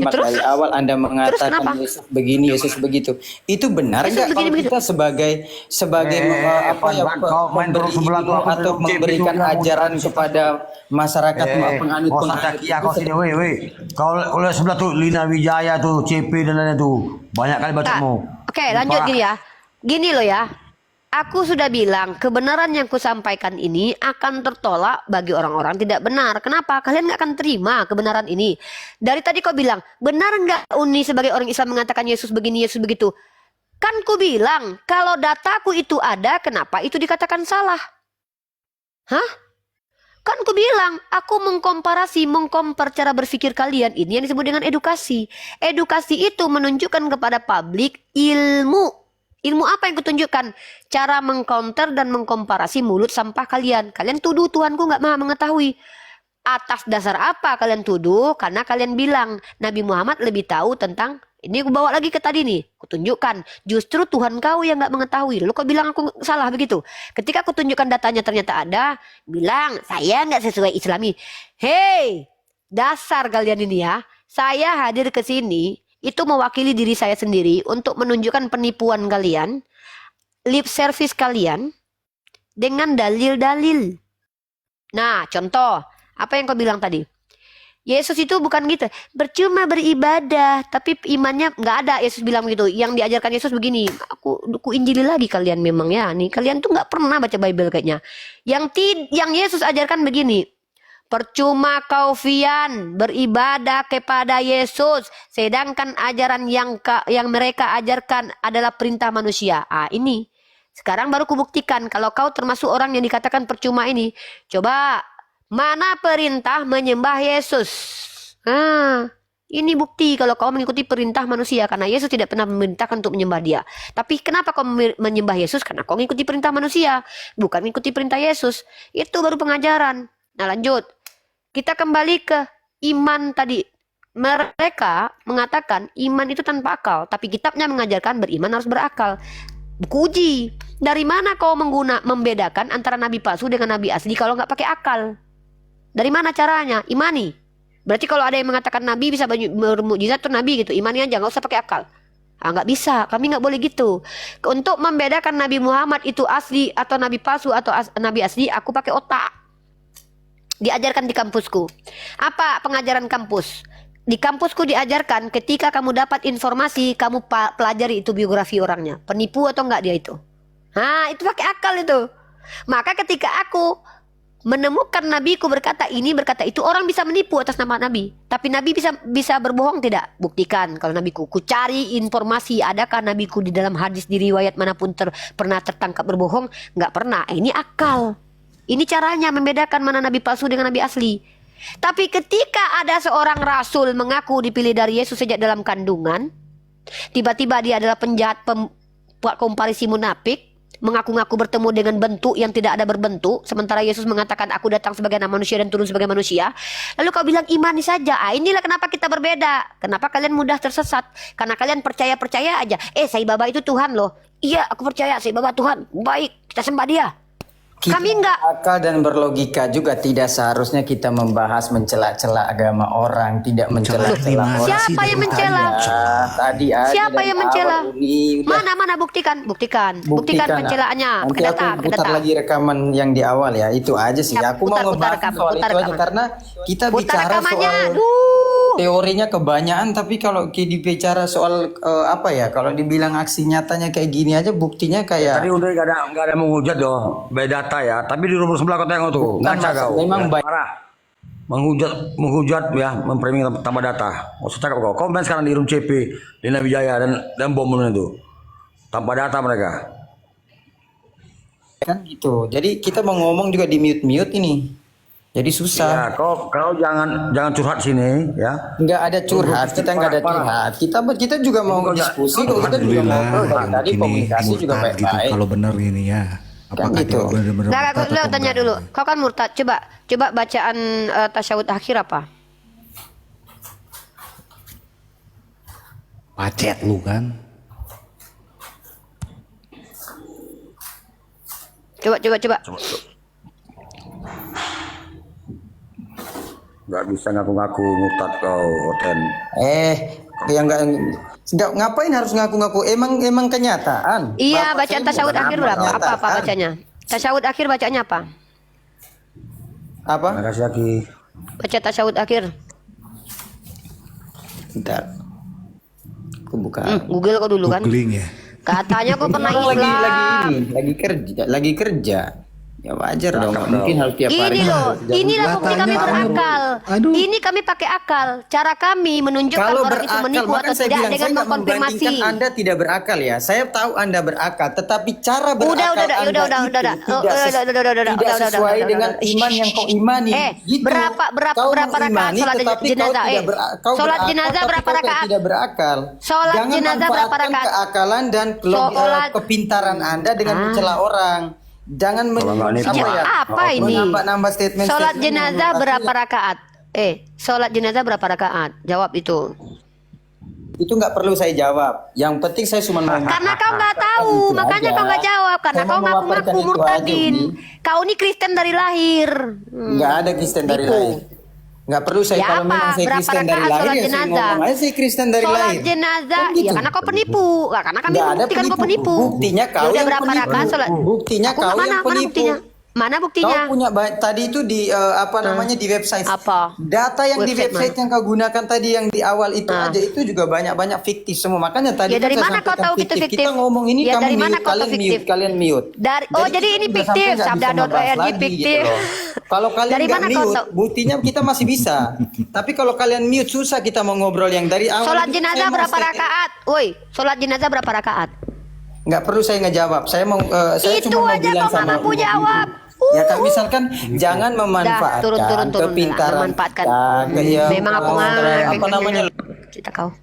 Ya, terus? dari awal Anda Terus kenapa? mengatakan Yesus begini, Yesus begitu. Itu benar Yesus nggak kalau begini-begitu. kita sebagai apa ya kau main pemberi turun sebelah tuh, ilmu aku atau minum CP memberikan tuh, ajaran kepada masyarakat kau penganut-penganut Satya itu kau sini, weh. Kau oleh sebelah tuh Lina Wijaya tuh, CP dan lain-lain tuh. Banyak kali Tak. bacamu. Oke, lanjut Parah. gini ya. Gini loh ya. Aku sudah bilang kebenaran yang kusampaikan ini akan tertolak bagi orang-orang tidak benar. Kenapa? Kalian nggak akan terima kebenaran ini. Dari tadi kau bilang, benar nggak Uni sebagai orang Islam mengatakan Yesus begini, Yesus begitu? Kan ku bilang, kalau dataku itu ada, kenapa itu dikatakan salah? Hah? Kan ku bilang, aku mengkompar cara berpikir kalian. Ini yang disebut dengan edukasi. Edukasi itu menunjukkan kepada publik ilmu. Ilmu apa yang kutunjukkan? Cara mengcounter dan mengkomparasi mulut sampah kalian. Kalian tuduh Tuhanku nggak maha mengetahui. Atas dasar apa kalian tuduh? Karena kalian bilang Nabi Muhammad lebih tahu tentang ini. Aku bawa lagi ke tadi nih. Kutunjukkan justru Tuhan kau yang nggak mengetahui. Lalu kau bilang aku salah begitu. Ketika aku tunjukkan datanya ternyata ada, bilang saya nggak sesuai Islami. Hei, dasar kalian ini ya. Saya hadir ke sini itu mewakili diri saya sendiri untuk menunjukkan penipuan kalian, lip service kalian dengan dalil-dalil. Nah, contoh, apa yang kau bilang tadi? Yesus itu bukan gitu, percuma beribadah, tapi imannya nggak ada. Yesus bilang gitu. Yang diajarkan Yesus begini, aku injili lagi kalian memang ya. Nih kalian tuh nggak pernah baca Bible kayaknya. Yang Yesus ajarkan begini. Percuma kau Fian beribadah kepada Yesus, sedangkan ajaran yang mereka ajarkan adalah perintah manusia. Ini sekarang baru kubuktikan kalau kau termasuk orang yang dikatakan percuma ini. Coba mana perintah menyembah Yesus? Ini bukti kalau kau mengikuti perintah manusia, karena Yesus tidak pernah memerintahkan untuk menyembah dia. Tapi kenapa kau menyembah Yesus? Karena kau mengikuti perintah manusia, bukan mengikuti perintah Yesus. Itu baru pengajaran. Nah lanjut. Kita kembali ke iman tadi. Mereka mengatakan iman itu tanpa akal, tapi kitabnya mengajarkan beriman harus berakal. Uji, dari mana kau membedakan antara nabi palsu dengan nabi asli kalau nggak pakai akal? Dari mana caranya? Imani. Berarti kalau ada yang mengatakan nabi bisa bermukjizat tuh nabi gitu, imani aja, nggak usah pakai akal. Nggak bisa, kami nggak boleh gitu. Untuk membedakan Nabi Muhammad itu asli atau nabi palsu atau nabi asli, aku pakai otak. Diajarkan di kampusku. Apa pengajaran kampus? Di kampusku diajarkan ketika kamu dapat informasi, kamu pelajari itu biografi orangnya. Penipu atau enggak dia itu. Itu pakai akal itu. Maka ketika aku menemukan nabiku berkata ini, berkata itu, orang bisa menipu atas nama nabi. Tapi nabi bisa berbohong tidak? Buktikan kalau nabiku. Ku cari informasi, adakah nabiku di dalam hadis di riwayat manapun pernah tertangkap berbohong? Enggak pernah. Ini akal. Ini caranya membedakan mana nabi palsu dengan nabi asli. Tapi ketika ada seorang rasul mengaku dipilih dari Yesus sejak dalam kandungan, tiba-tiba dia adalah penjahat, komparisi munafik, mengaku-ngaku bertemu dengan bentuk yang tidak ada berbentuk, sementara Yesus mengatakan aku datang sebagai anak manusia dan turun sebagai manusia. Lalu kau bilang imani saja. Inilah kenapa kita berbeda. Kenapa kalian mudah tersesat? Karena kalian percaya aja. Sai Baba itu Tuhan loh. Iya, aku percaya Sai Baba Tuhan. Baik, kita sembah dia. Kami enggak. Akal dan berlogika juga, tidak seharusnya kita membahas mencela-cela agama orang, tidak mencela-cela orang. Siapa yang mencela? Siapa yang mencela? Mana buktikan, buktikan pencelaannya. Nanti aku putar lagi rekaman yang di awal ya, itu aja sih. Aku mau ngebahas soal itu aja karena kita bicara soal teorinya kebanyakan, tapi kalau dibicara soal apa ya, kalau dibilang aksi nyatanya kayak gini aja, buktinya kayak tadi udah nggak ada menghujat doh, beda data ya. Tapi di rumah sebelah kau tengok tuh, ngaca kau. Memang parah. Menghujat ya, memframing tambah data. Maksud cakap kau main sekarang di room CP, Lina Wijaya dan bom itu tanpa data mereka. Kan gitu. Jadi kita mau ngomong juga di mute ini. Jadi susah. Ya, kau jangan curhat sini ya. Nggak ada curhat, kita nggak ada curhat. Kita juga mau diskusi, kita juga mau tadi komunikasi juga baik-baik. Gitu, kalau benar ini ya. Apakah gitu? Nah, aku tanya dulu. Kau kan murtad. Coba bacaan tasyahud akhir apa? Pacet lu kan. Coba. Nggak bisa ngaku-ngaku murtad kau, Oten. Yang nggak ngapain harus ngaku-ngaku? Emang kenyataan. Iya, Bapak bacaan saya tasyahud bukan akhir berapa? Apa kenyataan. bacanya? Tasyahud akhir bacanya apa? Apa? Terima kasih lagi. Baca tasyahud akhir. Bentar. Aku buka. Google kok dulu kan. Googling ya. Katanya kok pernah lagi Islam. lagi kerja. Ya wajar dong. Mungkin harus tiap hari. Ini loh, inilah bukti kami Tanya, berakal. aduh. Ini kami pakai akal. Cara kami menunjukkan Kalau orang itu berakal, menipu maka atau saya tidak bilang dengan saya nggak mengkonfirmasi. membandingkan Anda tidak berakal ya. Saya tahu Anda berakal, tetapi cara berakal Udah, Anda udah. tidak sesuai dengan iman yang kau imani. Gitu. Berapa Kau rakaat mengimani, sholat tetapi jenazah? kau tidak kau Sholat berakal, jenazah tapi berapa kau rakaat? tidak berakal. Sholat Jangan jenazah berapa manfaatkan rakaat? keakalan dan Sholat- kepintaran Anda dengan mencela orang. Jangan Kalau nggak nipu. Apa ini? Menambah statement. Sholat jenazah berapa rakaat? Sholat jenazah berapa rakaat? Jawab itu. Itu nggak perlu saya jawab. Yang penting saya cuma mau. Karena kau nggak tahu, Itu makanya aja. kau nggak jawab. Karena Saya kau mau memaparkan ngaku-ngaku itu aja, murtadin. Umi. Kau ini Kristen dari lahir. Nggak ada Kristen dari Nipu. lahir. Nggak perlu saya Ya kalau apa? memang saya Berapa Kristen dari rakaat lahir sholat ya saya jenazah? ngomong aja saya Kristen dari Sholat lahir. jenazah, Kan gitu. ya karena kau penipu. Nggak, karena kami Nggak ada membuktikan kau penipu. Buktinya kau Yaudah, yang berapa penipu. rakaat sholat? Buktinya Aku kau mana, yang mana penipu. buktinya? Mana Kau buktinya? punya tadi itu di namanya di website. Apa? Data yang di Website website yang kau gunakan tadi yang di awal itu aja itu juga banyak fiktif semua. Makanya tadi Ya, dari kan saya mana kau sampaikan tahu itu fiktif? Kita ngomong ini Ya, kamu dari mana mute, kau tahu fiktif? kalian mute. Jadi ini kita udah fiktif, sampai nggak bisa sabda.org ngebahas lagi fiktif. loh. Kalau kalian Dari nggak mana kau mute, tahu? buktinya kita masih bisa. Tapi kalau kalian mute susah kita mau ngobrol yang dari awal. Sholat itu jenazah saya mau berapa statement. rakaat? Woi, sholat jenazah berapa rakaat? Nggak perlu saya ngejawab. Saya mau saya Itu cuma mau aja bilang kau nggak sama mampu jawab. Ya kan misalkan jangan memanfaatkan turun. kepintaran Memanfaatkan. ya, Memang aku apa namanya cerita kau.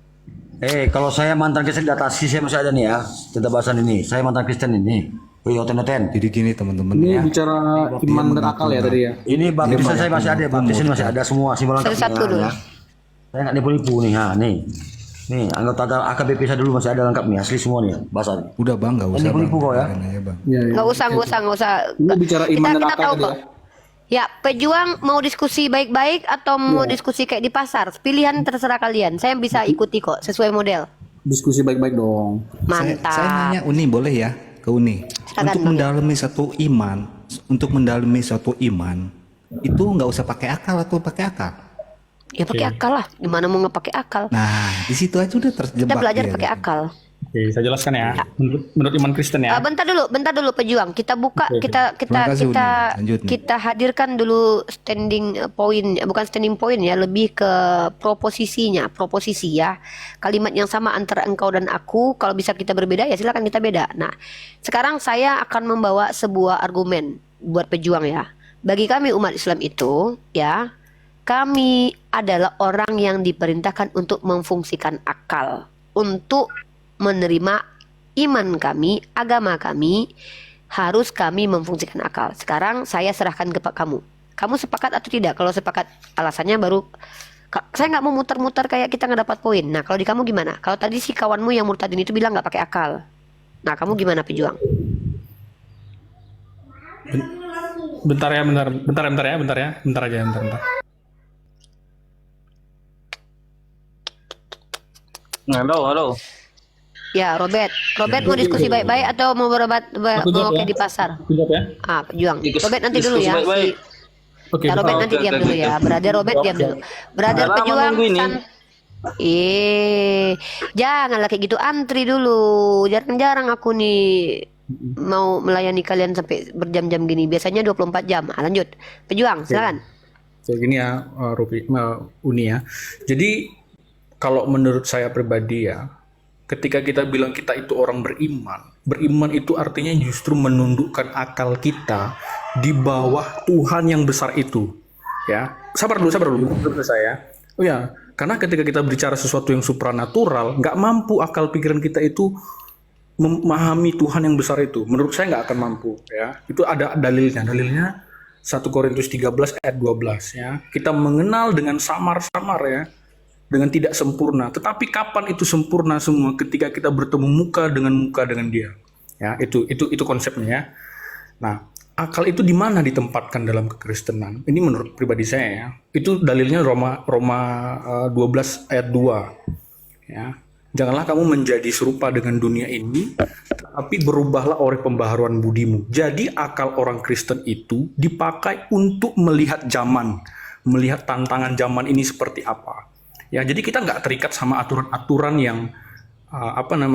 Kalau saya mantan Kristen di atas saya masih ada nih ya. Tentang bahasan ini. Saya mantan Kristen ini. Wih, Oten. Jadi gini teman-teman Ini ya. bicara iman dan akal ya tadi ya. Ini baptisan saya masih ada, baptisan masih ada semua simbol lengkap. Satu-satu dulu. Ya. Saya nggak nipu-nipu nih, nih anggota AKBP saya dulu masih ada lengkap nih, asli semua nih bahasa. Udah bang, nggak usah bang. Nipu-nipu kau ya. Biarin aja, bang. Iya, iya. Nggak usah. Ini bicara iman dan Kita akal tahu tadi kok. Ya, pejuang mau diskusi baik-baik atau mau diskusi kayak di pasar, pilihan terserah kalian. Saya bisa ikuti kok sesuai model. Diskusi baik-baik dong. Mantap. Saya nanya Uni boleh ya ke Uni. Silakan, Untuk mendalami satu iman itu nggak usah pakai akal atau pakai akal. Ya pakai akal lah. Gimana mau nggak pakai akal? Nah di situ aja udah terjebak. Kita belajar dia, pakai kan. akal. Oke, saya jelaskan ya. Menurut iman Kristen ya. Bentar dulu pejuang. Kita buka, kita Terima kasih, Uni. Lanjut, Uni. kita hadirkan dulu standing point, bukan standing point ya, lebih ke proposisi ya. Kalimat yang sama antara engkau dan aku. Kalau bisa kita berbeda ya silakan kita beda. Nah, sekarang saya akan membawa sebuah argumen buat pejuang ya. Bagi kami umat Islam itu ya, kami adalah orang yang diperintahkan untuk memfungsikan akal, untuk menerima iman kami, agama kami, harus kami memfungsikan akal. Sekarang saya serahkan ke kamu. Kamu sepakat atau tidak? Kalau sepakat, alasannya baru. Saya nggak mau muter-muter kayak kita nggak dapat poin. Nah, kalau di kamu gimana? Kalau tadi si kawanmu yang murtadin itu bilang nggak pakai akal. Nah, kamu gimana pejuang? Bentar ya. Bentar aja. Halo. Ya, Robert mau diskusi baik-baik atau mau berobat Aku mau jawab kayak ya. di pasar? Jawab ya. Pejuang. Robert nanti dulu Diskusi ya. baik-baik. Oke. Ya, Robert oke, nanti diam oke, dulu oke. ya. Brother Robert diam dulu. Brother Udah lama pejuang nunggu ini. janganlah kayak gitu, antri dulu. Jarang-jarang aku nih mau melayani kalian sampai berjam-jam gini. Biasanya 24 jam. Lanjut. Pejuang, silakan. Kayak gini ya, Uni ya. Jadi kalau menurut saya pribadi ya, ketika kita bilang kita itu orang beriman itu artinya justru menundukkan akal kita di bawah Tuhan yang besar itu. Ya, sabar dulu, menurut saya. Oh ya, karena ketika kita bicara sesuatu yang supranatural, nggak mampu akal pikiran kita itu memahami Tuhan yang besar itu. Menurut saya nggak akan mampu. Ya, itu ada dalilnya. Dalilnya 1 Korintus 13 ayat 12 ya. Kita mengenal dengan samar-samar ya, dengan tidak sempurna. Tetapi kapan itu sempurna semua? Ketika kita bertemu muka dengan dia. Ya, itu konsepnya ya. Nah, akal itu di mana ditempatkan dalam kekristenan? Ini menurut pribadi saya ya. Itu dalilnya Roma 12 ayat 2. Ya. Janganlah kamu menjadi serupa dengan dunia ini, tapi berubahlah oleh pembaharuan budimu. Jadi akal orang Kristen itu dipakai untuk melihat zaman, melihat tantangan zaman ini seperti apa. Ya, jadi kita nggak terikat sama aturan-aturan yang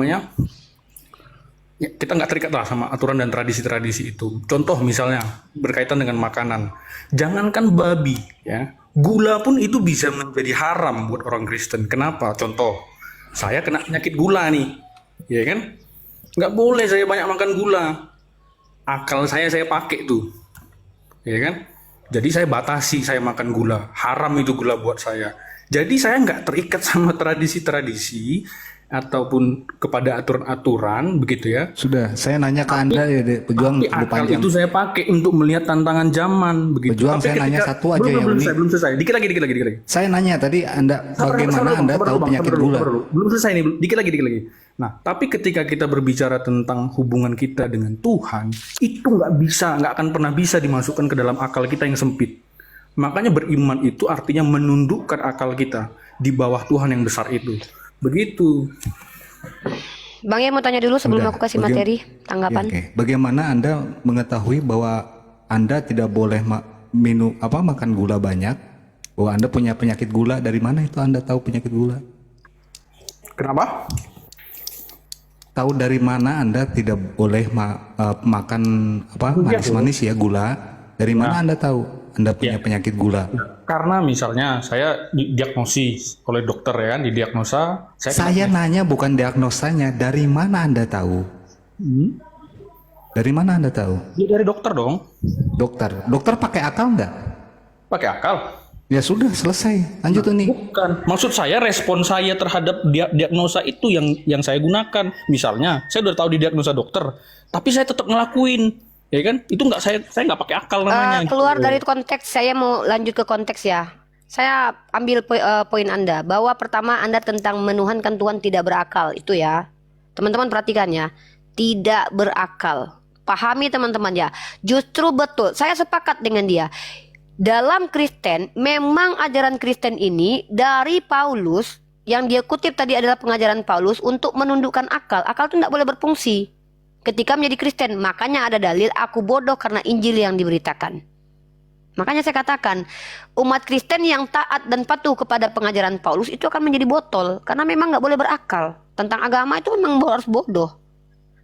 ya, kita nggak terikat lah sama aturan dan tradisi-tradisi itu. Contoh misalnya berkaitan dengan makanan. Jangankan babi, ya, gula pun itu bisa menjadi haram buat orang Kristen. Kenapa? Contoh, saya kena penyakit gula nih, ya kan? Nggak boleh saya banyak makan gula. Akal saya pakai tuh, ya kan? Jadi saya batasi saya makan gula. Haram itu gula buat saya. Jadi saya nggak terikat sama tradisi-tradisi ataupun kepada aturan-aturan begitu ya. Sudah, saya nanya ke Anda ya, Dek. Pejuang Tapi udah akal panjang. itu saya pakai untuk melihat tantangan zaman begitu. Pejuang, Tapi saya nanya satu aja belum, yang belum ini. selesai, belum selesai. Dikit lagi. Saya nanya tadi bagaimana Anda tahu penyakit gula? Belum selesai nih, dikit lagi. Nah, tapi ketika kita berbicara tentang hubungan kita dengan Tuhan, itu nggak akan pernah bisa dimasukkan ke dalam akal kita yang sempit. Makanya beriman itu artinya menundukkan akal kita di bawah Tuhan yang besar itu. Begitu. Bang ya mau tanya dulu sebelum Udah, aku kasih materi tanggapan. Ya, oke. Bagaimana Anda mengetahui bahwa Anda tidak boleh makan gula banyak? Bahwa Anda punya penyakit gula, dari mana itu Anda tahu penyakit gula? Kenapa? Tahu dari mana Anda tidak boleh makan manis-manis ya, gula? Dari mana Anda tahu Anda punya penyakit gula? Karena misalnya saya didiagnosis oleh dokter ya, didiagnosa. Saya nanya bukan diagnosanya, dari mana Anda tahu? Dari mana Anda tahu? Ya, dari dokter dong. Dokter pakai akal nggak? Pakai akal. Ya sudah, selesai. Lanjut nih. Bukan. Maksud saya respon saya terhadap diagnosa itu yang saya gunakan. Misalnya, saya udah tahu didiagnosa dokter, tapi saya tetap ngelakuin. Ya kan? Itu nggak saya nggak pakai akal namanya. Keluar dari konteks, saya mau lanjut ke konteks ya. Saya ambil poin Anda bahwa pertama Anda tentang menuhankan Tuhan tidak berakal itu ya. Teman-teman perhatikan ya, tidak berakal. Pahami teman-teman ya. Justru betul, saya sepakat dengan dia. Dalam Kristen, memang ajaran Kristen ini dari Paulus, yang dia kutip tadi adalah pengajaran Paulus untuk menundukkan akal. Akal itu tidak boleh berfungsi ketika menjadi Kristen. Makanya ada dalil aku bodoh karena Injil yang diberitakan. Makanya saya katakan umat Kristen yang taat dan patuh kepada pengajaran Paulus itu akan menjadi botol. Karena memang nggak boleh berakal. Tentang agama itu memang harus bodoh.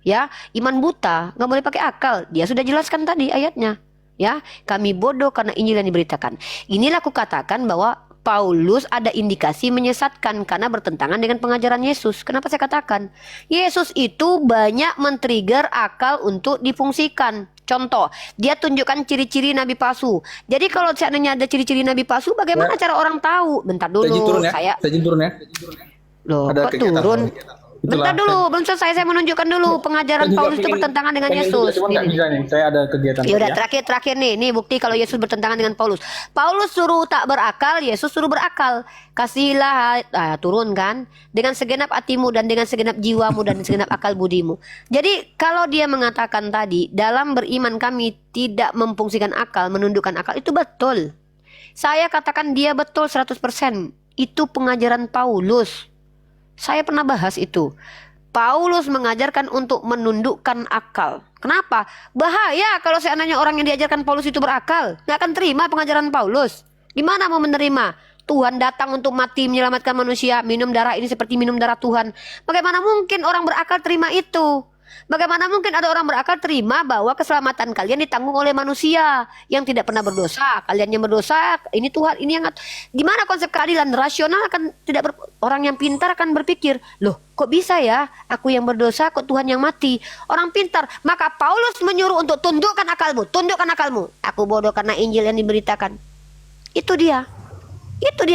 Ya, iman buta, nggak boleh pakai akal. Dia sudah jelaskan tadi ayatnya. Ya, kami bodoh karena Injil yang diberitakan. Inilah aku katakan bahwa Paulus ada indikasi menyesatkan karena bertentangan dengan pengajaran Yesus. Kenapa saya katakan? Yesus itu banyak men-trigger akal untuk difungsikan. Contoh, dia tunjukkan ciri-ciri nabi palsu. Jadi kalau seandainya ada ciri-ciri nabi palsu, bagaimana cara orang tahu? Bentar dulu, Saya turun ya. Loh, Ada kok kegiatan. turun? Itulah. Bentar dulu, belum selesai. Saya menunjukkan dulu pengajaran Paulus itu bertentangan dengan Yesus. Cuma nggak bisa nih, saya ada kegiatan. Ya udah terakhir nih bukti kalau Yesus bertentangan dengan Paulus. Paulus suruh tak berakal, Yesus suruh berakal. Kasihlah turun kan dengan segenap hatimu dan dengan segenap jiwamu dan segenap akal budimu. Jadi kalau dia mengatakan tadi dalam beriman kami tidak memfungsikan akal, menundukkan akal, itu betul. Saya katakan dia betul 100%. Itu pengajaran Paulus. Saya pernah bahas itu. Paulus mengajarkan untuk menundukkan akal. Kenapa? Bahaya kalau seandainya orang yang diajarkan Paulus itu berakal. Nggak akan terima pengajaran Paulus. Gimana mau menerima? Tuhan datang untuk mati menyelamatkan manusia. Minum darah ini seperti minum darah Tuhan. Bagaimana mungkin orang berakal terima itu? Bagaimana mungkin ada orang berakal terima bahwa keselamatan kalian ditanggung oleh manusia yang tidak pernah berdosa? Kalian yang berdosa, ini Tuhan, ini yang... Gimana konsep keadilan rasional akan tidak orang yang pintar akan berpikir, loh kok bisa ya aku yang berdosa kok Tuhan yang mati? Orang pintar. Maka Paulus menyuruh untuk tundukkan akalmu, tundukkan akalmu. Aku bodoh karena Injil yang diberitakan. Itu dia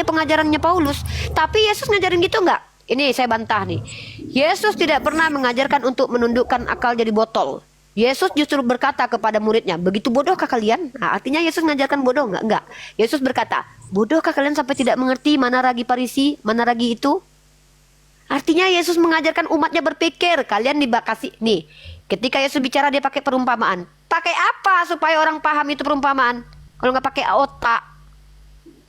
pengajarannya Paulus. Tapi Yesus ngajarin gitu nggak? Ini saya bantah nih. Yesus tidak pernah mengajarkan untuk menundukkan akal jadi botol. Yesus justru berkata kepada muridnya, begitu bodohkah kalian? Nah, artinya Yesus mengajarkan bodoh nggak? Enggak. Yesus berkata, bodohkah kalian sampai tidak mengerti mana ragi Farisi, mana ragi itu? Artinya Yesus mengajarkan umatnya berpikir. Kalian dibakasi nih. Ketika Yesus bicara dia pakai perumpamaan. Pakai apa supaya orang paham itu perumpamaan? Kalau nggak pakai otak.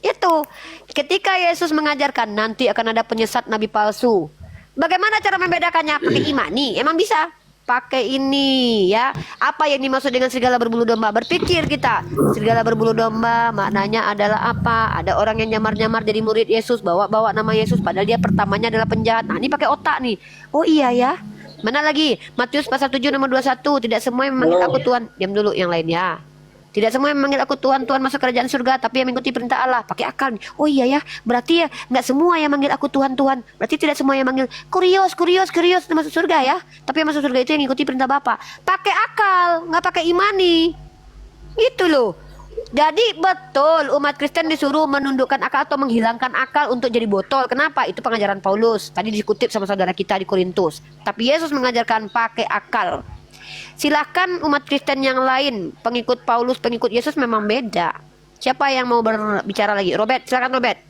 Itu. Ketika Yesus mengajarkan nanti akan ada penyesat nabi palsu. Bagaimana cara membedakannya? Pakai imani. Emang bisa? Pakai ini ya. Apa yang dimaksud dengan serigala berbulu domba? Berpikir kita. Serigala berbulu domba maknanya adalah apa? Ada orang yang nyamar-nyamar jadi murid Yesus, bawa nama Yesus padahal dia pertamanya adalah penjahat. Nah, ini pakai otak nih. Oh iya ya. Mana lagi? Matius pasal 7 nomor 21. Tidak semua yang memanggil aku Tuhan. Diam dulu yang lainnya. Tidak semua yang memanggil aku Tuhan, Tuhan masuk kerajaan surga, tapi yang mengikuti perintah Allah. Pakai akal nih. Oh iya ya, berarti ya nggak semua yang manggil aku Tuhan, Tuhan. Berarti tidak semua yang manggil kurios masuk surga ya. Tapi yang masuk surga itu yang mengikuti perintah Bapa. Pakai akal, nggak pakai imani. Itu loh. Jadi betul umat Kristen disuruh menundukkan akal atau menghilangkan akal untuk jadi botol. Kenapa? Itu pengajaran Paulus. Tadi dikutip sama saudara kita di Korintus. Tapi Yesus mengajarkan pakai akal. Silahkan umat Kristen yang lain, pengikut Paulus, pengikut Yesus memang beda. Siapa yang mau berbicara lagi? Robert, silakan Robert.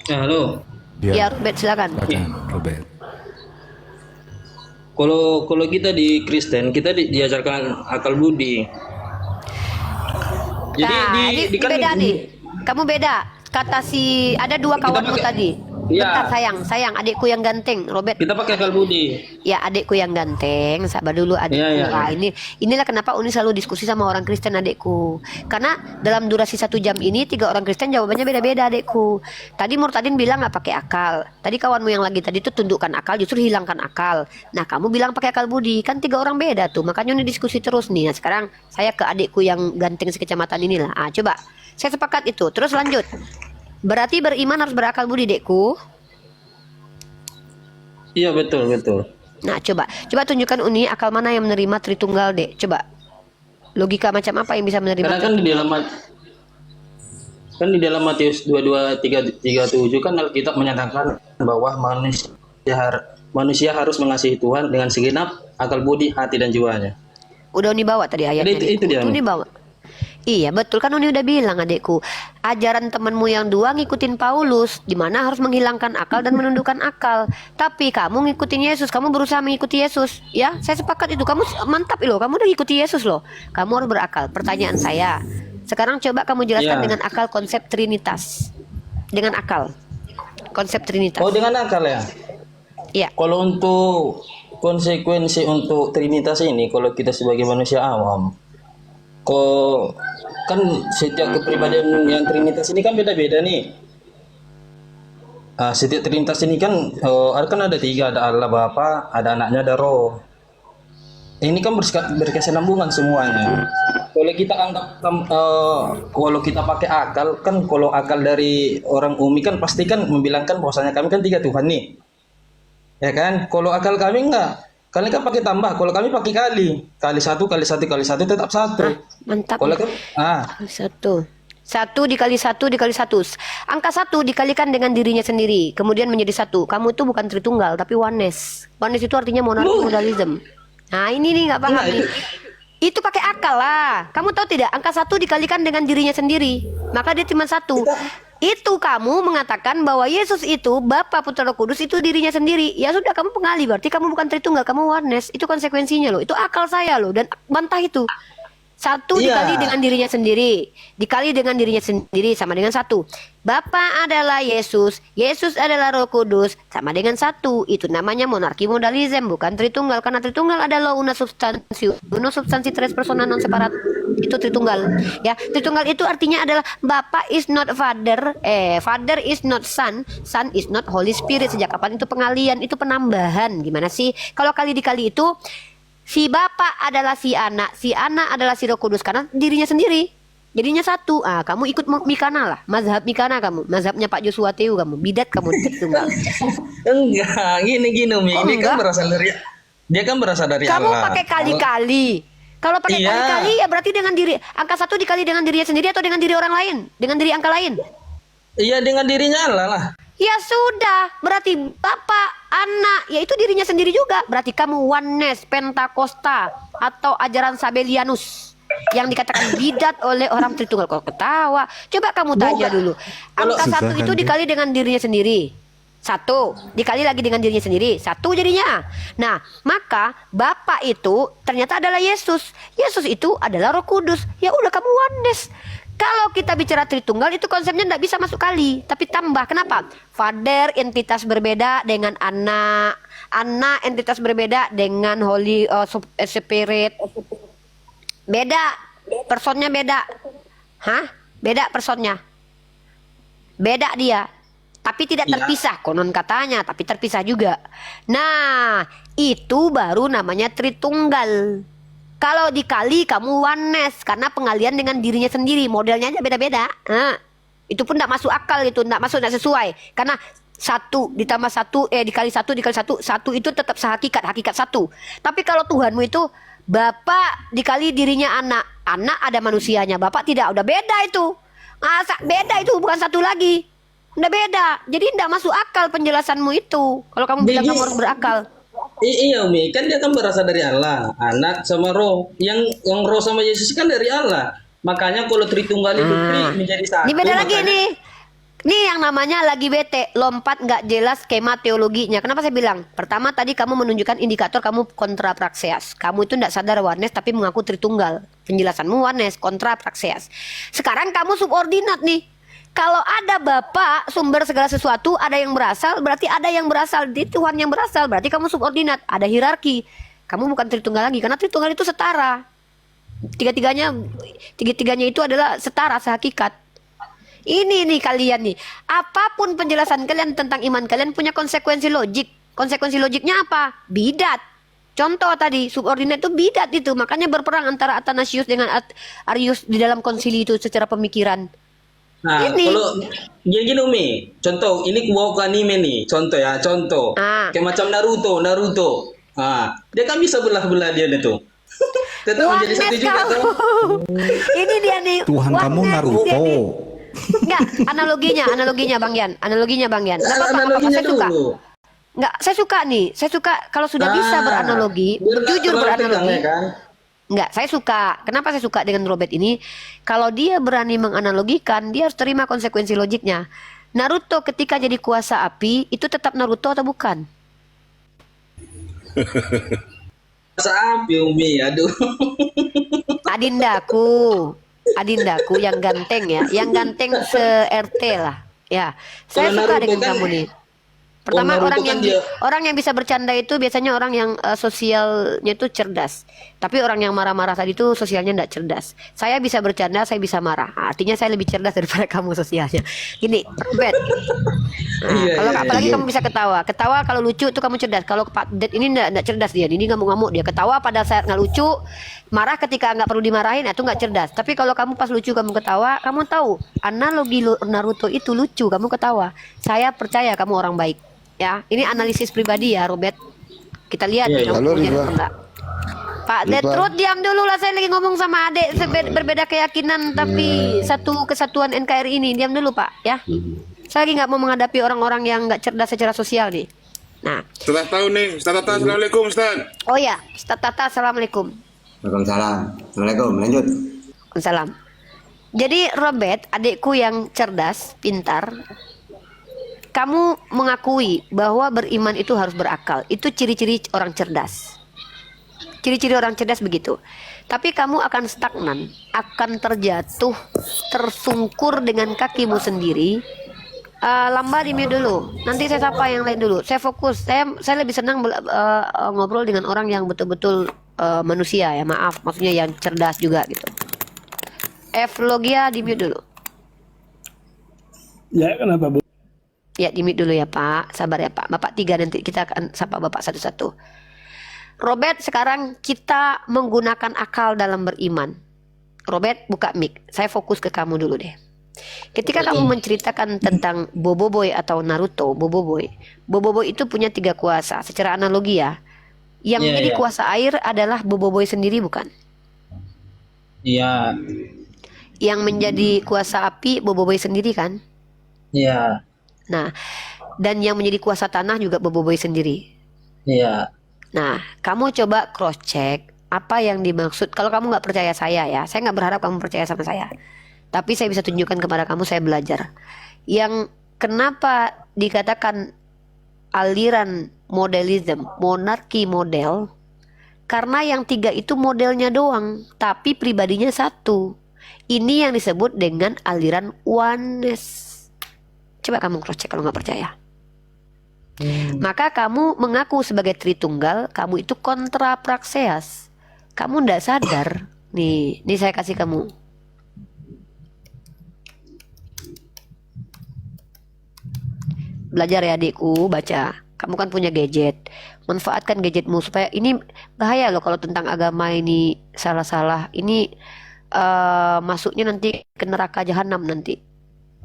Ya, halo. Ya Robert, silakan. Silakan, Robert. Kalau kita di Kristen, kita diajarkan akal budi. Jadi Nah, ini beda nih. Kamu beda. Kata si ada dua kawanmu tadi. Iya. Bentar sayang, adikku yang ganteng, Robert. Kita pakai akal budi. Ya adikku yang ganteng, sabar dulu adikku. Iya. Nah, inilah kenapa Uni selalu diskusi sama orang Kristen adikku. Karena dalam durasi 1 jam ini 3 orang Kristen jawabannya beda-beda adikku. Tadi Murtadin bilang nggak pakai akal. Tadi kawanmu yang lagi tadi tuh tundukkan akal, justru hilangkan akal. Nah kamu bilang pakai akal budi, kan 3 orang beda tuh. Makanya ini diskusi terus nih. Nah sekarang saya ke adikku yang ganteng sekecamatan inilah. Ah coba, saya sepakat itu. Terus lanjut. Berarti beriman harus berakal budi, dekku. Iya, betul. Nah, coba tunjukkan Uni akal mana yang menerima Tritunggal, Dek. Coba. Logika macam apa yang bisa menerima? Karena kan di dalam Matius 22:37 kan Alkitab menyatakan bahwa manusia harus mengasihi Tuhan dengan segenap akal budi, hati dan jiwanya. Udah Uni bawa tadi ayatnya. Jadi itu dia. Uni bawa. Iya betul kan Uni udah bilang adekku. Ajaran temanmu yang dua ngikutin Paulus, di mana harus menghilangkan akal dan menundukkan akal. Tapi kamu ngikutin Yesus, kamu berusaha mengikuti Yesus. Ya, saya sepakat itu. Kamu mantap loh, kamu udah ngikuti Yesus loh. Kamu harus berakal. Pertanyaan saya, sekarang coba kamu jelaskan dengan akal konsep Trinitas. Dengan akal konsep Trinitas. Oh, dengan akal ya? Iya. Kalau untuk konsekuensi untuk Trinitas ini, kalau kita sebagai manusia awam, kan setiap kepribadian yang Trinitas ini kan beda-beda nih. Setiap Trinitas ini kan ada 3, ada Allah Bapa, ada anaknya, ada Roh. Ini kan berkesinambungan semuanya. Kalau kita anggap kalau kita pakai akal kan, kalau akal dari orang Umi kan pasti kan membilangkan bahwasanya kami kan 3 Tuhan nih. Ya kan? Kalau akal kami enggak. Kalian kan pakai tambah, kalau kami pakai kali 1 kali 1 kali 1 tetap 1. Mantap. Kalau kan Satu dikali 1 dikali 1. Angka 1 dikalikan dengan dirinya sendiri, kemudian menjadi 1. Kamu itu bukan Tritunggal tapi oneness. Oneness itu artinya monarki modalism. Nah ini nih nggak paham nih. Itu pakai akal lah. Kamu tahu tidak? Angka 1 dikalikan dengan dirinya sendiri, maka dia cuma 1. Itu kamu mengatakan bahwa Yesus itu Bapa, Putra, Roh Kudus itu dirinya sendiri. Ya sudah, kamu pengali, berarti kamu bukan Tritunggal, kamu oneness. Itu konsekuensinya loh. Itu akal saya loh, dan bantah itu. 1 dikali dengan dirinya sendiri, dikali dengan dirinya sendiri sama dengan 1. Bapa adalah Yesus, Yesus adalah Roh Kudus, sama dengan 1. Itu namanya monarki modalism, bukan Tritunggal. Karena Tritunggal adalah una substansi tres persona non separat. Itu Tritunggal. Ya, Tritunggal itu artinya adalah Bapa is not Father, Father is not Son, Son is not Holy Spirit. Sejak kapan itu pengalian? Itu penambahan. Gimana sih? Kalau kali dikali itu si Bapa adalah si anak adalah si Roh Kudus, karena dirinya sendiri. Jadinya 1. Kamu ikut Mikana lah, mazhab Mikana kamu, mazhabnya Pak Joshua Teu kamu, bidat kamu Tritunggal. enggak, gini Umi, Oh, dia enggak? kan berasal dari Kamu Allah. pakai kali-kali. Kalau pakai Iya. kali-kali ya berarti dengan diri. Angka 1 dikali dengan dirinya sendiri atau dengan diri orang lain? Dengan diri angka lain? Iya, dengan dirinya Allah lah. Ya sudah, berarti Bapak, Anak, yaitu dirinya sendiri juga. Berarti kamu oneness, Pentakosta, atau ajaran Sabelianus yang dikatakan bidat oleh orang Tritunggal. Kok ketawa? Coba kamu tanya dulu. Angka Susah 1 itu kan, dikali dengan dirinya sendiri. Satu, dikali lagi dengan dirinya sendiri, satu jadinya. Nah, maka Bapa itu ternyata adalah Yesus. Yesus itu adalah Roh Kudus. Ya udah, kamu oneness. Kalau kita bicara Tritunggal itu konsepnya tidak bisa masuk kali, tapi tambah. Kenapa? Father entitas berbeda dengan anak, anak entitas berbeda dengan Holy Spirit. Beda, personnya beda. Hah? Beda personnya. Beda dia. Tapi tidak terpisah, konon katanya, tapi terpisah juga. Nah, itu baru namanya Tritunggal. Kalau dikali kamu oneness, karena pengalian dengan dirinya sendiri, modelnya aja beda-beda. Nah, itu pun tidak masuk akal, itu tidak masuk, tidak sesuai. Karena satu ditambah satu, dikali satu, satu itu tetap sehakikat, hakikat satu. Tapi kalau Tuhanmu itu Bapak dikali dirinya anak, anak ada manusianya, Bapak tidak, udah beda itu. Masa beda itu, bukan satu lagi. Udah beda, jadi tidak masuk akal penjelasanmu itu. Kalau kamu bilang kamu harus berakal. Iya Umi, kan dia kan berasal dari Allah, anak sama roh. Yang roh sama Yesus kan dari Allah. Makanya kalau Tritunggal itu menjadi satu. Ini beda lagi makanya... nih. Nih yang namanya lagi bete, lompat nggak jelas skema teologinya. Kenapa saya bilang? Pertama tadi kamu menunjukkan indikator kamu kontra praxeas. Kamu itu tidak sadar oneness tapi mengaku Tritunggal. Penjelasanmu oneness, kontra praxeas. Sekarang kamu subordinat nih. Kalau ada Bapa sumber segala sesuatu, ada yang berasal, berarti ada yang berasal di Tuhan yang berasal, berarti kamu subordinat, ada hierarki. Kamu bukan Tritunggal lagi, karena Tritunggal itu setara. Tiga-tiganya itu adalah setara sehakikat. Ini nih kalian nih, apapun penjelasan kalian tentang iman kalian punya konsekuensi logik. Konsekuensi logiknya apa? Bidat. Contoh tadi, subordinat itu bidat itu, makanya berperang antara Athanasius dengan Arius di dalam konsili itu secara pemikiran. Nah, Ini. kalau gini Umi, contoh ini bawa ke anime nih, contoh ya, contoh. Kayak macam Naruto. Dia kan bisa belah-belah dia tuh. Tetap menjadi satu juga tuh. Ini dia nih. Tuhan kamu Naruto. Enggak, analoginya Bang Yan. Analoginya Bang Yan. Enggak apa-apa, Analoginya saya suka. dulu. Enggak, saya suka nih. Saya suka kalau sudah bisa beranalogi, biar nggak jujur terlalu beranalogi. tegang, ya kan? Enggak, saya suka. Kenapa saya suka dengan Robert ini? Kalau dia berani menganalogikan, dia harus terima konsekuensi logiknya. Naruto ketika jadi kuasa api, itu tetap Naruto atau bukan? Masa api Umi, aduh. Adindaku yang ganteng ya, yang ganteng se-RT lah. Ya, saya Kalau suka Naruto dengan kan- kamu nih. Pertama Naruto orang yang bisa bercanda itu biasanya orang yang sosialnya itu cerdas. Tapi orang yang marah-marah tadi itu sosialnya tidak cerdas. Saya bisa bercanda, saya bisa marah. Artinya saya lebih cerdas daripada kamu sosialnya. Gini, Robert. Kalau apalagi kamu bisa ketawa. Ketawa kalau lucu itu kamu cerdas. Kalau Pak Det ini tidak cerdas dia. Ini ngamuk-ngamuk dia. Ketawa pada saat nggak lucu, marah ketika nggak perlu dimarahin itu nggak cerdas. Tapi kalau kamu pas lucu kamu ketawa, kamu tahu analogi Naruto itu lucu, kamu ketawa. Saya percaya kamu orang baik. Ya, ini analisis pribadi ya, Robert. Kita lihat kamu Halo, punya Ridwan. atau enggak. Pak Detrut, diam dulu lah, saya lagi ngomong sama adik berbeda keyakinan tapi satu kesatuan NKRI ini. Diam dulu Pak, ya. Saya lagi nggak mau menghadapi orang-orang yang nggak cerdas secara sosial nih. Nah, Setelah tahu nih, Ustaz Tata, Assalamualaikum Ustaz. oh ya, Ustaz Tata, assalamualaikum. Waalaikumsalam. Assalamualaikum. Lanjut. Waalaikumsalam. Jadi Robert, adikku yang cerdas, pintar, kamu mengakui bahwa beriman itu harus berakal. Itu ciri-ciri orang cerdas. Ciri-ciri orang cerdas begitu. Tapi kamu akan stagnan, akan terjatuh, tersungkur dengan kakimu sendiri. Lamba di mute dulu. Nanti saya sapa yang lain dulu. Saya fokus. Saya lebih senang ngobrol dengan orang yang betul-betul manusia ya. Maaf, maksudnya yang cerdas juga gitu. Logia di mute dulu. Ya, kenapa Bu? Ya, di mute dulu ya Pak. Sabar ya Pak. Bapak 3 nanti kita akan sapa Bapak satu-satu. Robert, sekarang kita menggunakan akal dalam beriman. Robert, buka mic. Saya fokus ke kamu dulu deh. Ketika kamu menceritakan tentang Boboiboy atau Naruto, Boboiboy itu punya 3 kuasa. Secara analogi ya, yang menjadi kuasa air adalah Boboiboy sendiri bukan? Iya. Yang menjadi kuasa api Boboiboy sendiri kan? Iya. Nah, dan yang menjadi kuasa tanah juga Boboiboy sendiri. Iya. Nah, kamu coba cross check apa yang dimaksud. Kalau kamu nggak percaya saya ya, saya nggak berharap kamu percaya sama saya. Tapi saya bisa tunjukkan kepada kamu, saya belajar. Yang kenapa dikatakan aliran modelism, monarki model, karena yang 3 itu modelnya doang, tapi pribadinya satu. Ini yang disebut dengan aliran oneness. Coba kamu cross check kalau nggak percaya. Maka kamu mengaku sebagai Tritunggal, kamu itu kontra praxeas. Kamu ndak sadar. Nih saya kasih kamu. Belajar ya adikku, baca. Kamu kan punya gadget. Manfaatkan gadgetmu supaya ini bahaya loh kalau tentang agama ini salah-salah. Ini masuknya nanti ke neraka jahanam nanti.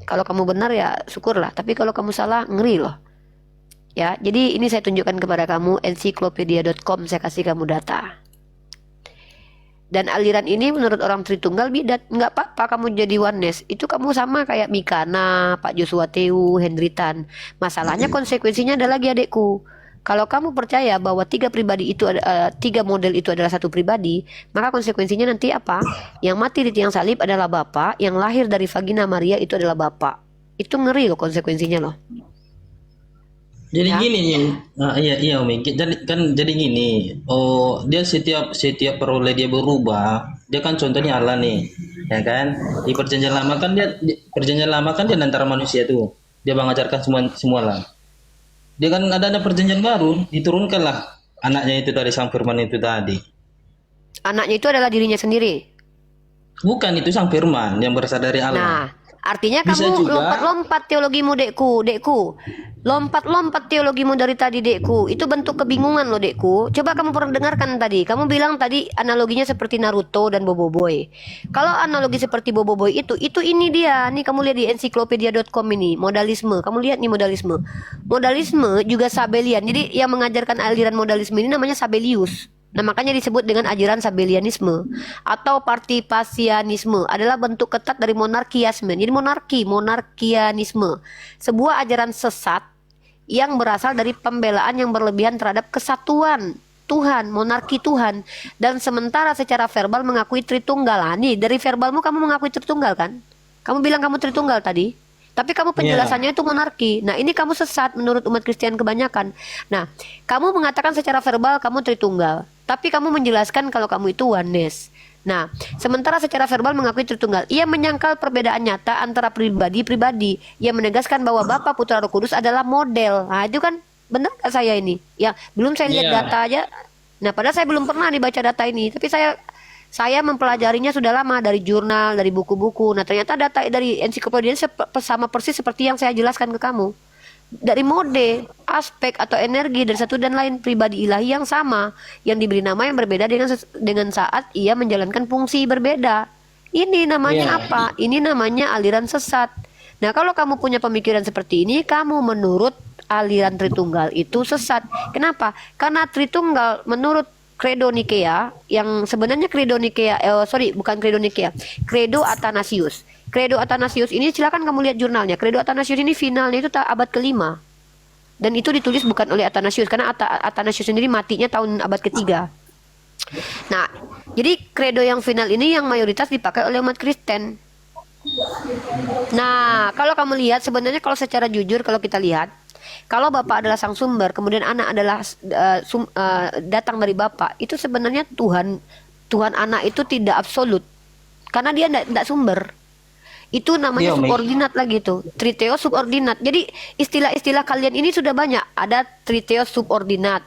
Kalau kamu benar ya syukurlah, tapi kalau kamu salah ngeri loh. Ya, jadi ini saya tunjukkan kepada kamu ensiklopedia.com, saya kasih kamu data. Dan aliran ini menurut orang Tritunggal bidat, nggak apa-apa kamu jadi oneness. Itu kamu sama kayak Mikana, Pak Joshua Teu, Hendritan. Masalahnya konsekuensinya ada lagi adekku. Kalau kamu percaya bahwa 3 pribadi itu 3 model itu adalah satu pribadi, maka konsekuensinya nanti apa? Yang mati di tiang salib adalah Bapak, yang lahir dari vagina Maria itu adalah Bapak. Itu ngeri loh konsekuensinya loh. Jadi Ya. gini nih, iya Umi. Jadi gini. Oh, dia setiap peroleh dia berubah. Dia kan contohnya Allah nih, ya kan? Di perjanjian lama kan dia antara manusia tuh. Dia mengajarkan semua lah. Dia kan ada perjanjian baru, diturunkanlah anaknya itu dari Sang Firman itu tadi. Anaknya itu adalah dirinya sendiri. Bukan, itu Sang Firman yang berasal dari Allah. Nah, artinya Bisa kamu juga. lompat-lompat teologimu, dekku. Lompat-lompat teologimu dari tadi, dekku. Itu bentuk kebingungan loh, dekku. Coba kamu pernah dengarkan tadi. Kamu bilang tadi analoginya seperti Naruto dan Bobo Boy. Kalau analogi seperti Bobo Boy itu ini dia. Nih kamu lihat di ensiklopedia.com ini, modalisme. Kamu lihat nih modalisme. Modalisme juga Sabellian. Jadi yang mengajarkan aliran modalisme ini namanya Sabellius. Nah, makanya disebut dengan ajaran Sabellianisme atau partipasianisme, adalah bentuk ketat dari monarkiasme. Jadi monarkianisme, sebuah ajaran sesat yang berasal dari pembelaan yang berlebihan terhadap kesatuan Tuhan, monarki Tuhan, dan sementara secara verbal mengakui Tritunggal. Nah, nih dari verbalmu kamu mengakui Tritunggal kan? Kamu bilang kamu Tritunggal tadi. Tapi kamu penjelasannya itu monarki. Nah, ini kamu sesat menurut umat Kristen kebanyakan. Nah, kamu mengatakan secara verbal kamu Tritunggal, tapi kamu menjelaskan kalau kamu itu oneness. Nah, sementara secara verbal mengakui Tritunggal, ia menyangkal perbedaan nyata antara pribadi-pribadi. Ia menegaskan bahwa Bapa, Putra, Roh Kudus adalah model. Nah, itu kan benar gak saya ini? Ya, belum saya lihat data aja. Nah, padahal saya belum pernah dibaca data ini, tapi saya mempelajarinya sudah lama dari jurnal, dari buku-buku. Nah, ternyata data dari ensiklopedia ini sama persis seperti yang saya jelaskan ke kamu. Dari mode, aspek atau energi dari satu dan lain pribadi ilahi yang sama, yang diberi nama yang berbeda dengan saat ia menjalankan fungsi berbeda. Ini namanya apa? Ini namanya aliran sesat. Nah, kalau kamu punya pemikiran seperti ini, kamu menurut aliran Tritunggal itu sesat. Kenapa? Karena Tritunggal menurut Credo Nikea, yang sebenarnya Credo Nikea, bukan Credo Nikea, Credo Athanasius. Credo Athanasius ini silakan kamu lihat jurnalnya. Credo Athanasius ini finalnya itu abad ke-5. Dan itu ditulis bukan oleh Athanasius, karena Athanasius sendiri matinya tahun abad ke-3. Nah, jadi credo yang final ini yang mayoritas dipakai oleh umat Kristen. Nah, kalau kamu lihat sebenarnya kalau secara jujur kalau kita lihat, kalau Bapak adalah sang sumber, kemudian anak adalah datang dari Bapak, itu sebenarnya Tuhan anak itu tidak absolut. Karena dia tidak sumber. Itu namanya subordinat lagi tuh, triteo subordinat. Jadi istilah-istilah kalian ini sudah banyak. Ada triteo subordinat.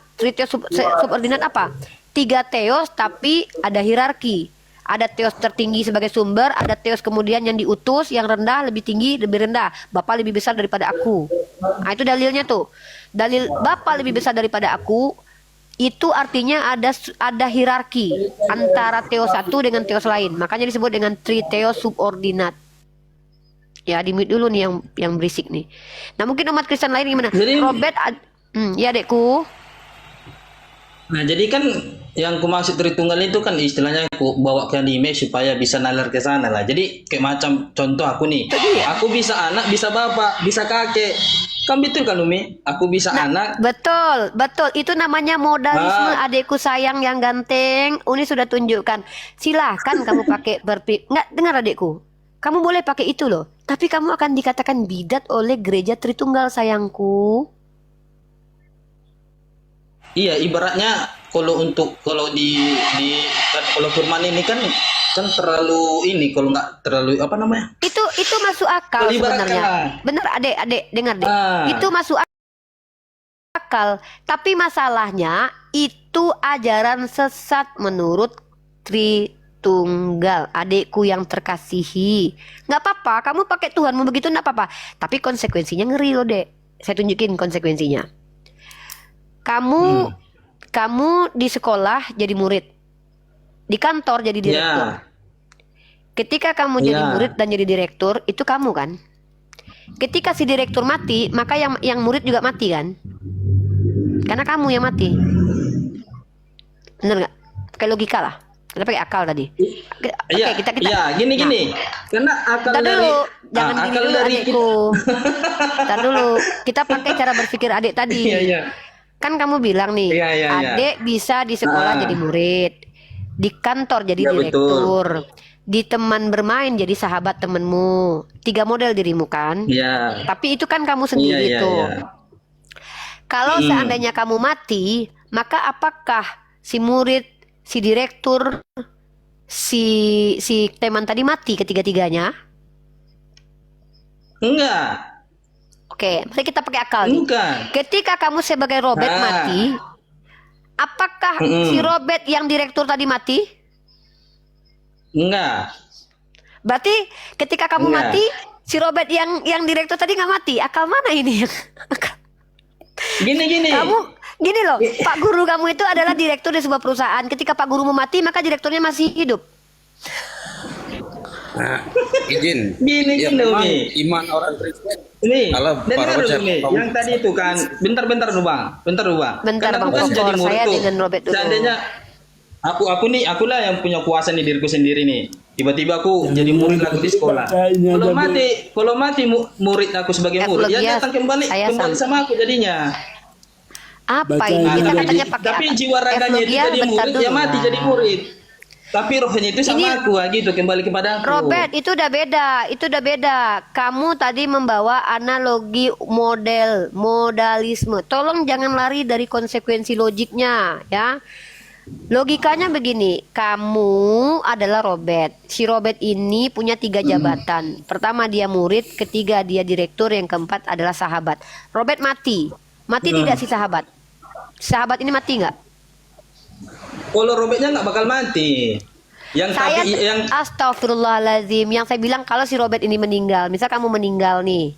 Subordinat apa? 3 teos tapi ada hierarki. Ada teos tertinggi sebagai sumber, ada teos kemudian yang diutus, yang rendah lebih tinggi, lebih rendah. Bapak lebih besar daripada aku. Nah, itu dalilnya tuh. Dalil Bapak lebih besar daripada aku itu artinya ada hierarki antara teos satu dengan teos lain. Makanya disebut dengan triteo subordinat. Ya, di-mute dulu nih yang berisik nih. Nah, mungkin umat Kristen lain gimana? Jadi, Robert, ya adekku. Nah, jadi kan yang ku maksud Tritunggal itu kan istilahnya aku bawa ke anime supaya bisa nalar ke sana lah. Jadi kayak macam contoh aku nih. Aku bisa anak, bisa bapak, bisa kakek. Kan betul kan Umi? Aku bisa anak. Betul. Itu namanya modalisme, adekku sayang yang ganteng. Uni sudah tunjukkan. Silahkan kamu pakai nggak, dengar adekku. Kamu boleh pakai itu loh. Tapi kamu akan dikatakan bidat oleh gereja Tritunggal sayangku. Iya, ibaratnya kalau kan kalau firman ini kan terlalu ini, kalau nggak terlalu apa namanya? Itu masuk akal Kalau ibaratkan sebenarnya. lah. Bener adik dengar deh. Ah. Itu masuk akal. Tapi masalahnya itu ajaran sesat menurut Tritunggal. Adikku yang terkasihi. Nggak apa-apa, kamu pakai Tuhanmu begitu nggak apa-apa. Tapi konsekuensinya ngeri loh, Dek. Saya tunjukin konsekuensinya. Kamu di sekolah jadi murid. Di kantor jadi direktur. Ya. Ketika kamu jadi Ya. murid dan jadi direktur, itu kamu kan? Ketika si direktur mati, maka yang murid juga mati kan? Karena kamu yang mati. Bener nggak? Pakai logika lah. Kita pakai akal tadi. Oke, Iya, kita. iya, gini. Karena akal Ntar dari dulu, jangan gini akal dulu dari adikku. Ntar dulu, kita pakai cara berpikir adik tadi. Iya, iya. Kan kamu bilang nih, Iya, iya, iya. adik bisa di sekolah Ah. jadi murid, di kantor jadi Iya, direktur, di teman bermain jadi sahabat temenmu. 3 model dirimu kan? Iya. Tapi itu kan kamu sendiri Iya, iya, tuh. iya. Kalau seandainya kamu mati, maka apakah si murid, si direktur, si teman tadi mati ketiga-tiganya? Enggak. Oke, mari kita pakai akal nih. Bukan. Ketika kamu sebagai Robert Ah. mati, apakah si Robert yang direktur tadi mati? Enggak. Berarti ketika kamu Enggak. mati, si Robert yang direktur tadi nggak mati. Akal mana ini? Gini. Kamu gini loh, Pak Guru kamu itu adalah direktur di sebuah perusahaan. Ketika Pak Guru mati, maka direkturnya masih hidup. Nah, izin. Gini, Ya, gini, memang Umi. iman orang Kristen. Nih, Kalau dengar para dulu bocah nih, kaum- yang tadi itu kan, bentar dulu bang. Bentar, Kan aku Bang kan Kopor, jadi murid saya tuh. dengan Robert dulu. Seandainya akulah yang punya kuasa nih diriku sendiri nih. Tiba-tiba aku jadi murid lagi di sekolah. Kalau mati murid aku sebagai murid, ya F-Logias, datang kembali saya sama aku jadinya. Apa ini? Kita katanya pakai Tapi apa? jiwa raganya itu F-Logia, jadi bentar murid, ya dulu mati lah. jadi murid. Tapi rohnya itu sama Ini- aku, gitu kembali kepada aku. Robert, itu udah beda. Kamu tadi membawa analogi modalisme. Tolong jangan lari dari konsekuensi logiknya, ya. Logikanya begini, kamu adalah Robert. Si Robert ini punya 3 jabatan. Pertama dia murid, ketiga dia direktur, yang keempat adalah sahabat. Robert mati. Mati tidak si sahabat? Sahabat ini mati nggak? Kalau Robertnya nggak bakal mati. Yang Astagfirullahaladzim. Yang saya bilang kalau si Robert ini meninggal, misal kamu meninggal nih,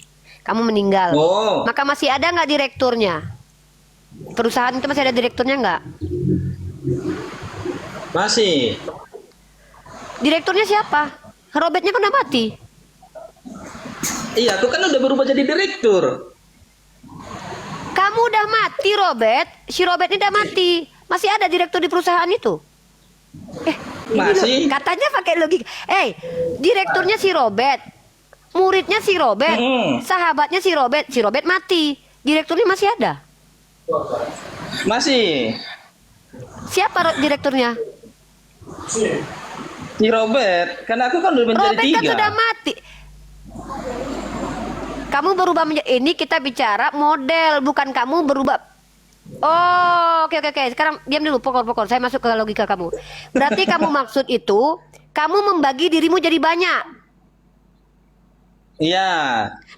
Oh. maka masih ada nggak direkturnya? Perusahaan itu masih ada direkturnya nggak? Masih. Direkturnya siapa? Robertnya kan udah mati. Iya, aku kan udah berubah jadi direktur. Kamu udah mati, Robert. Si Robert ini udah mati. Masih ada direktur di perusahaan itu? Ini Masih. loh, katanya pakai logika. Direkturnya si Robert, muridnya si Robert, sahabatnya si Robert mati. Direkturnya masih ada? Masih. Siapa direkturnya? Si Robert, karena aku kan udah menjadi Robert kan 3. sudah mati. Kamu berubah menjadi, ini kita bicara model, bukan kamu berubah. Oh, oke. Sekarang diam dulu, pokok. Saya masuk ke logika kamu. Berarti kamu maksud itu, kamu membagi dirimu jadi banyak. Iya.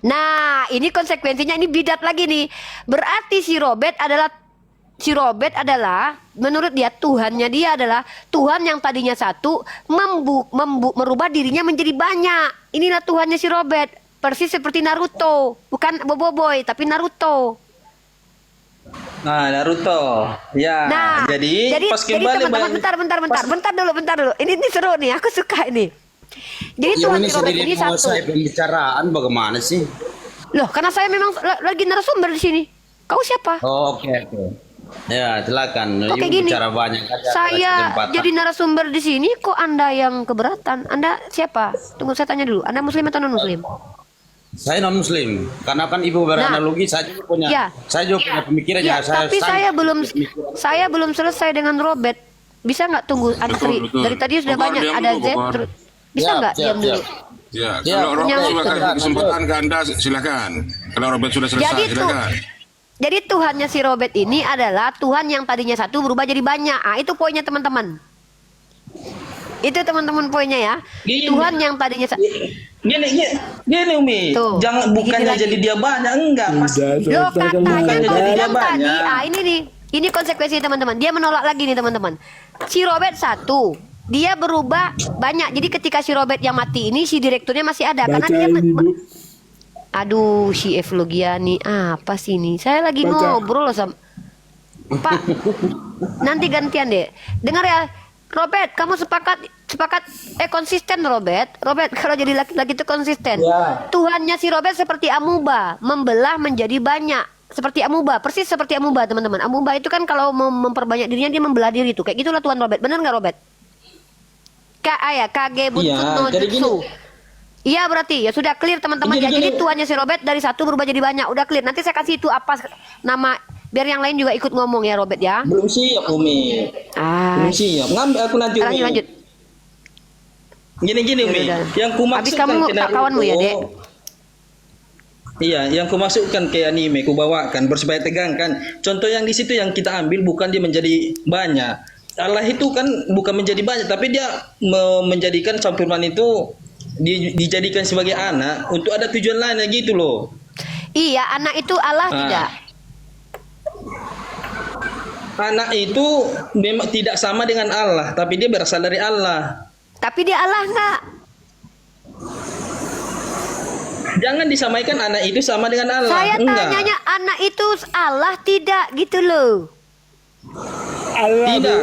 Nah, ini konsekuensinya, ini bidat lagi nih. Berarti si Robert adalah menurut dia Tuhannya dia adalah Tuhan yang tadinya satu merubah dirinya menjadi banyak. Inilah Tuhannya si Robert. Persis seperti Naruto, bukan Boboiboy tapi Naruto. Nah, Naruto. Ya. Nah, jadi pas kembali teman-teman, bentar dulu. Ini seru nih, aku suka ini. Jadi Ya, Tuhan ini si Robert sendiri ini mau satu. saya pembicaraan bagaimana sih? Loh, karena saya memang lagi narasumber di sini. Kau siapa? Oh, oke. Ya, silakan. Oke, Ibu gini. bicara banyak aja. Saya kesempatan. jadi narasumber di sini, kok Anda yang keberatan? Anda siapa? Tunggu, saya tanya dulu. Anda muslim atau non muslim? Saya non muslim. Karena kan ibu beranalogi, saya juga punya Ya. punya pemikiran Ya, ya. tapi saya belum selesai dengan Robert. Bisa nggak tunggu antri? betul. Dari tadi sudah Bogor, banyak diam ada dulu, Z. Bogor. Bisa Siap, nggak siap, diam dulu? siap. Ya, Ya, kalau Robert Yang- sudah kasih kesempatan ke Anda, silakan. Kalau Robert sudah selesai, Jadi silakan. Jadi Tuhannya si Robert ini adalah Tuhan yang tadinya satu berubah jadi banyak. Ah, itu poinnya teman-teman. Itu teman-teman poinnya ya. Gini. Tuhan yang tadinya Gini Umi, Tuh, jangan bukannya lagi. jadi dia banyak, enggak. Loh, katanya Makanya kau jadi dia bilang tadi, banyak. ini nih, ini konsekuensi teman-teman. Dia menolak lagi nih teman-teman. Si Robert satu, dia berubah banyak. Jadi ketika si Robert yang mati ini, si direkturnya masih ada. Karena dia, aduh, si Evlogia nih, apa sih ini? Saya lagi ngobrol loh sama Pak. Nanti gantian deh. Dengar ya, Robert, kamu sepakat konsisten Robert. Robert kalau jadi laki-laki itu konsisten. Ya. Tuhannya si Robert seperti amuba, membelah menjadi banyak. Seperti amuba, persis seperti amuba teman-teman. Amuba itu kan kalau memperbanyak dirinya dia membelah diri itu. Kayak gitulah Tuhan Robert. Benar nggak Robert? Kage buntut Iya, no jadi jutsu. Iya berarti ya sudah clear teman-teman ya. Jadi Tuhannya si Robert dari satu berubah jadi banyak. Udah clear. Nanti saya kasih itu apa nama biar yang lain juga ikut ngomong ya Robert ya. Belum siap Umi. Belum siap. Ngambil aku nanti Umi. Lanjut. Gini Umi. Yaudah. Yang ku Habis maksudkan kamu ke Naruto. kawanmu ya, Dek. Iya, yang ku masukkan ke anime, ku bawakan bersifat tegangkan. Contoh yang di situ yang kita ambil bukan dia menjadi banyak. Allah itu kan bukan menjadi banyak, tapi dia menjadikan Sampurman itu dijadikan sebagai anak untuk ada tujuan lainnya gitu loh. Iya, anak itu Allah tidak. Anak itu memang tidak sama dengan Allah, tapi dia berasal dari Allah. Tapi dia Allah enggak? Jangan disamaikan anak itu sama dengan Allah. Saya Enggak. tanyanya anak itu Allah tidak gitu loh. Tidak.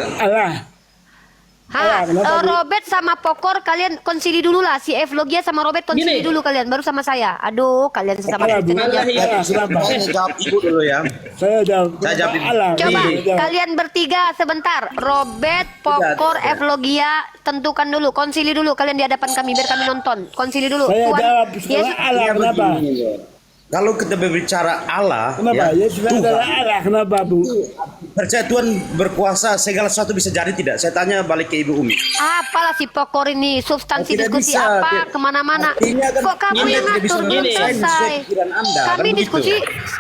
Robert sama Pokor kalian konsili dulu lah. Si Evlogia sama Robert konsili Gini. dulu kalian baru sama saya. Aduh, kalian sesama Kristen aja. Saya jawab ibu dulu ya. Saya jawab ibu. Coba kalian bertiga sebentar. Robert, Pokor, Evlogia tentukan dulu, konsili dulu kalian di hadapan kami biar kami nonton. Konsili dulu. Tuhan Yesus. Kalau kita berbicara Allah, Kenapa? ya, Yesus adalah Allah. Kenapa, Bu? percaya Tuhan berkuasa segala sesuatu bisa jadi tidak? Saya tanya balik ke Ibu Umi. Apalah si Pokor ini substansi Tidak diskusi bisa, apa tidak. kemana-mana. Artinya kan Kok kamu Anda yang tidak bisa ngatur belum mendesain selesai? sesuai pikiran Anda, Kami kan begitu?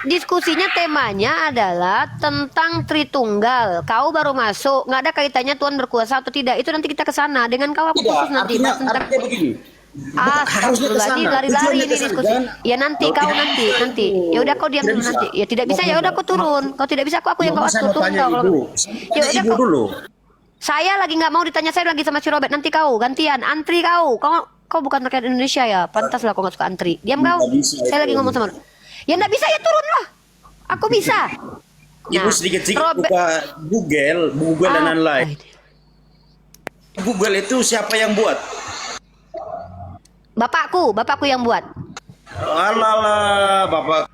diskusinya temanya adalah tentang Tritunggal. Kau baru masuk, nggak ada kaitannya Tuhan berkuasa atau tidak. Itu nanti kita ke sana. Dengan kau aku Tidak, khusus nanti. artinya begini. Harusnya ke sana. ini lari-lari Tujuannya ini ke sana. diskusi. Jangan- Ya nanti kau nanti. Ya udah kau diam Tidak dulu bisa. nanti. Ya tidak bisa ya udah kau turun. Kau tidak bisa aku yang kau Saya atur mau turun tanya kau. Ibu. Ya Tanya udah Ibu kau. dulu. Saya lagi nggak mau ditanya, saya lagi sama si Robert. Nanti kau gantian antri kau. Kau bukan rakyat Indonesia ya. Pantas lah kau nggak suka antri. Diam kau. Nggak bisa, Saya lagi itu. ngomong sama. Ya nggak bisa ya turun lah. Aku bisa. Ibu sedikit-sedikit Robert- buka Google dan lain-lain. Ah, Google itu siapa yang buat? bapakku yang buat. Alah, Bapak.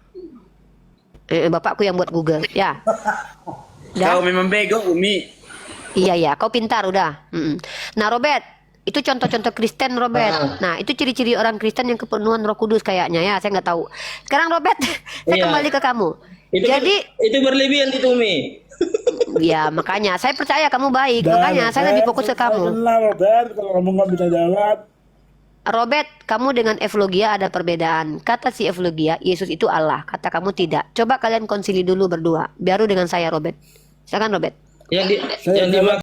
Bapakku yang buat Google. Ya. Kau memang bego, Umi. Iya, kau pintar udah. Nah, Robert, itu contoh-contoh Kristen, Robert. Nah, itu ciri-ciri orang Kristen yang kepenuhan Roh Kudus kayaknya ya, saya nggak tahu. Sekarang Robert, saya Iya. kembali ke kamu. Itu berlebihan itu Umi. Ya makanya saya percaya kamu baik, makanya saya lebih fokus ke kamu. Robert, kalau kamu nggak bisa jawab. Robert, kamu dengan Evlogia ada perbedaan. Kata si Evlogia, Yesus itu Allah. Kata kamu tidak. Coba kalian konsili dulu berdua. Baru dengan saya, Robert. Silakan, Robert. Yang dimaksud